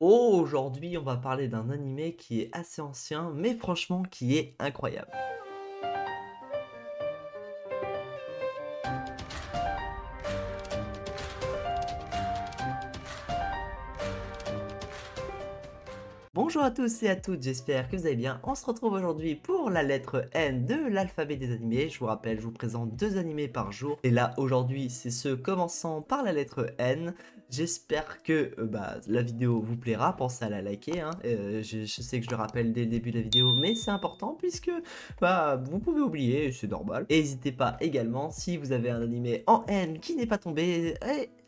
Aujourd'hui, on va parler d'un animé qui est assez ancien, mais franchement qui est incroyable. Bonjour à tous et à toutes, j'espère que vous allez bien. On se retrouve aujourd'hui pour la lettre N de l'alphabet des animés. Je vous rappelle, je vous présente 2 animés par jour. Et là, aujourd'hui, c'est ceux commençant par la lettre N. J'espère que la vidéo vous plaira. Pensez à la liker, hein. Je sais que je le rappelle dès le début de la vidéo, mais c'est important puisque vous pouvez oublier, c'est normal. Et n'hésitez pas également, si vous avez un animé en N qui n'est pas tombé,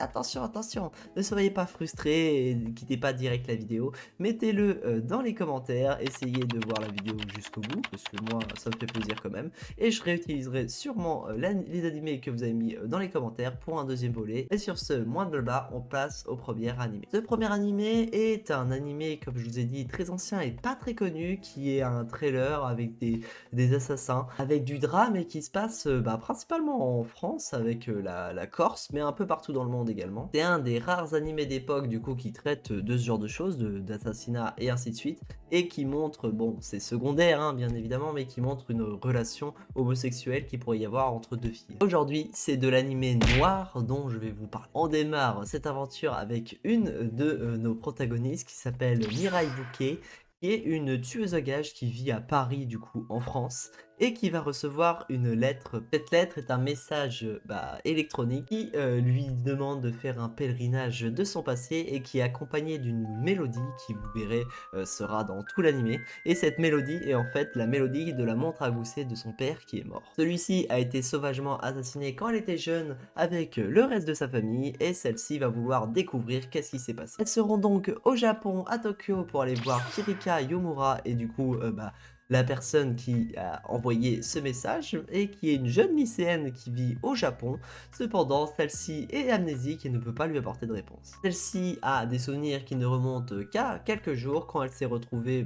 attention, attention, ne soyez pas frustrés et ne quittez pas direct la vidéo. Mettez-le dans les commentaires, essayez de voir la vidéo jusqu'au bout, parce que moi ça me fait plaisir quand même, et je réutiliserai sûrement les animés que vous avez mis dans les commentaires pour un deuxième volet. Et sur ce, moins de blabla, on passe au premier animé. Ce premier animé est un animé, comme je vous ai dit, très ancien et pas très connu, qui est un trailer avec des assassins, avec du drame et qui se passe principalement en France, avec la Corse, mais un peu partout dans le monde également. C'est un des rares animés d'époque du coup qui traite de ce genre de choses, d'assassinat et ainsi de suite, et qui montre, bon c'est secondaire hein, bien évidemment, mais qui montre une relation homosexuelle qui pourrait y avoir entre deux filles. Aujourd'hui c'est de l'animé noir dont je vais vous parler. On démarre cette aventure avec une de nos protagonistes qui s'appelle Mirai Bouquet, qui est une tueuse à gages qui vit à Paris du coup en France, et qui va recevoir une lettre. Cette lettre est un message électronique qui lui demande de faire un pèlerinage de son passé et qui est accompagné d'une mélodie qui, vous verrez, sera dans tout l'animé. Et cette mélodie est en fait la mélodie de la montre à gousset de son père qui est mort. Celui-ci a été sauvagement assassiné quand elle était jeune avec le reste de sa famille, et celle-ci va vouloir découvrir qu'est-ce qui s'est passé. Elles seront donc au Japon, à Tokyo, pour aller voir Kirika Yomura et du coup la personne qui a envoyé ce message, et qui est une jeune lycéenne qui vit au Japon. Cependant, celle-ci est amnésique et ne peut pas lui apporter de réponse. Celle-ci a des souvenirs qui ne remontent qu'à quelques jours, quand elle s'est retrouvée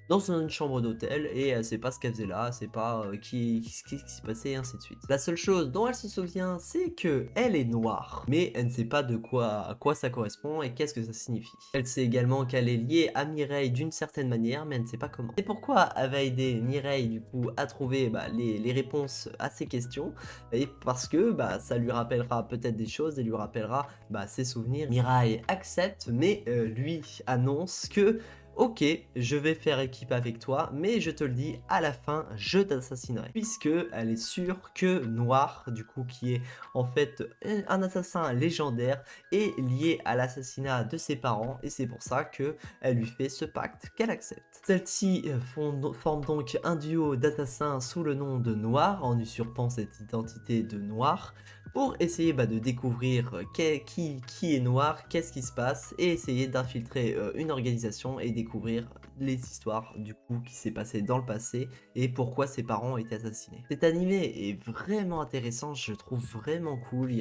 dans une chambre d'hôtel, et elle sait pas ce qu'elle faisait là, elle sait pas qu'est-ce qui s'est passé et ainsi de suite. La seule chose dont elle se souvient, c'est que elle est noire, mais elle ne sait pas à quoi ça correspond et qu'est-ce que ça signifie. Elle sait également qu'elle est liée à Mireille d'une certaine manière, mais elle ne sait pas comment. C'est pourquoi elle va aider Mireille du coup à trouver les réponses à ces questions, et parce que ça lui rappellera peut-être des choses et lui rappellera ses souvenirs. Mireille accepte, mais lui annonce que ok, je vais faire équipe avec toi, mais je te le dis, à la fin, je t'assassinerai. Puisque elle est sûre que Noir, du coup, qui est en fait un assassin légendaire, est lié à l'assassinat de ses parents, et c'est pour ça que elle lui fait ce pacte qu'elle accepte. Celle-ci forme donc un duo d'assassins sous le nom de Noir, en usurpant cette identité de Noir, pour essayer de découvrir qui est Noir, qu'est-ce qui se passe, et essayer d'infiltrer une organisation et découvrir les histoires du coup qui s'est passé dans le passé et pourquoi ses parents ont été assassinés. Cet animé est vraiment intéressant, je trouve vraiment cool.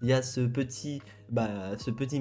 Il y a ce petit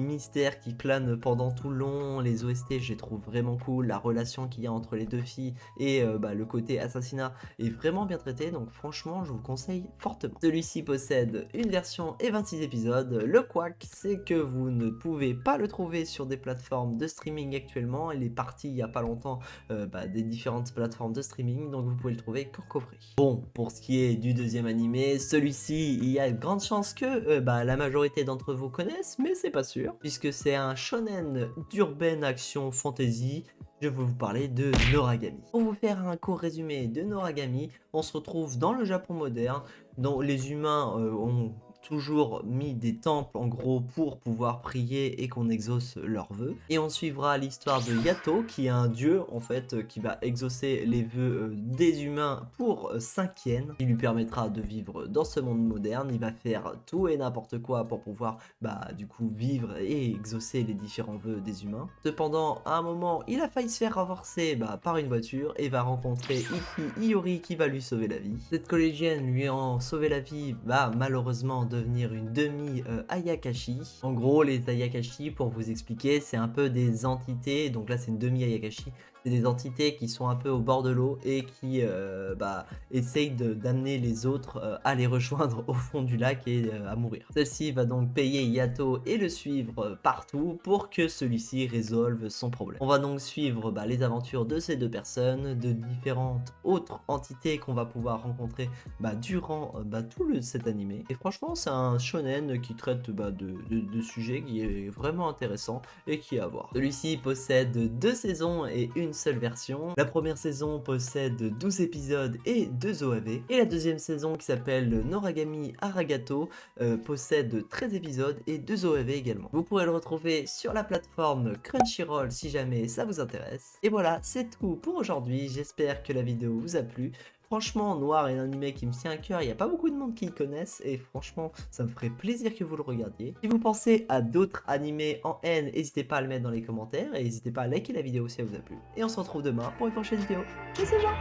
mystère qui plane pendant tout le long. Les OST, je les trouve vraiment cool. La relation qu'il y a entre les deux filles et le côté assassinat est vraiment bien traité, donc franchement je vous conseille fortement. Celui-ci possède une version et 26 épisodes. Le couac, c'est que vous ne pouvez pas le trouver sur des plateformes de streaming actuellement. Il est parti il y a pas longtemps des différentes plateformes de streaming, donc vous pouvez le trouver qu'en coffret. Bon, pour ce qui est du deuxième animé, celui-ci, il y a de grandes chances que la majorité d'entre vous connaissent, mais c'est pas sûr, puisque c'est un shonen d'urban action fantasy. Je vais vous parler de Noragami. Pour vous faire un court résumé de Noragami, on se retrouve dans le Japon moderne, dont les humains ont toujours mis des temples en gros pour pouvoir prier et qu'on exauce leurs vœux. Et on suivra l'histoire de Yato, qui est un dieu en fait qui va exaucer les vœux des humains pour 5 yens, qui lui permettra de vivre dans ce monde moderne. Il va faire tout et n'importe quoi pour pouvoir du coup vivre et exaucer les différents vœux des humains. Cependant, à un moment, il a failli se faire renverser par une voiture et va rencontrer Iki Iori qui va lui sauver la vie. Cette collégienne lui ayant sauvé la vie, malheureusement devenir une Ayakashi. En gros, les Ayakashi, pour vous expliquer, c'est un peu des entités, donc là c'est une Ayakashi, c'est des entités qui sont un peu au bord de l'eau et qui essayent d'amener les autres à les rejoindre au fond du lac et à mourir. Celle-ci va donc payer Yato et le suivre partout pour que celui-ci résolve son problème. On va donc suivre les aventures de ces deux personnes, de différentes autres entités qu'on va pouvoir rencontrer durant cet animé. Et franchement, c'est un shonen qui traite de sujets qui est vraiment intéressant et qui est à voir. Celui-ci possède 2 saisons et une seule version. La première saison possède 12 épisodes et 2 OAV. Et la deuxième saison, qui s'appelle Noragami Aragato, possède 13 épisodes et 2 OAV également. Vous pourrez le retrouver sur la plateforme Crunchyroll si jamais ça vous intéresse. Et voilà, c'est tout pour aujourd'hui. J'espère que la vidéo vous a plu. Franchement, Noir est un animé qui me tient à cœur, il n'y a pas beaucoup de monde qui le connaissent et franchement, ça me ferait plaisir que vous le regardiez. Si vous pensez à d'autres animés en haine, n'hésitez pas à le mettre dans les commentaires et n'hésitez pas à liker la vidéo si elle vous a plu. Et on se retrouve demain pour une prochaine vidéo. Ciao, c'est Jean.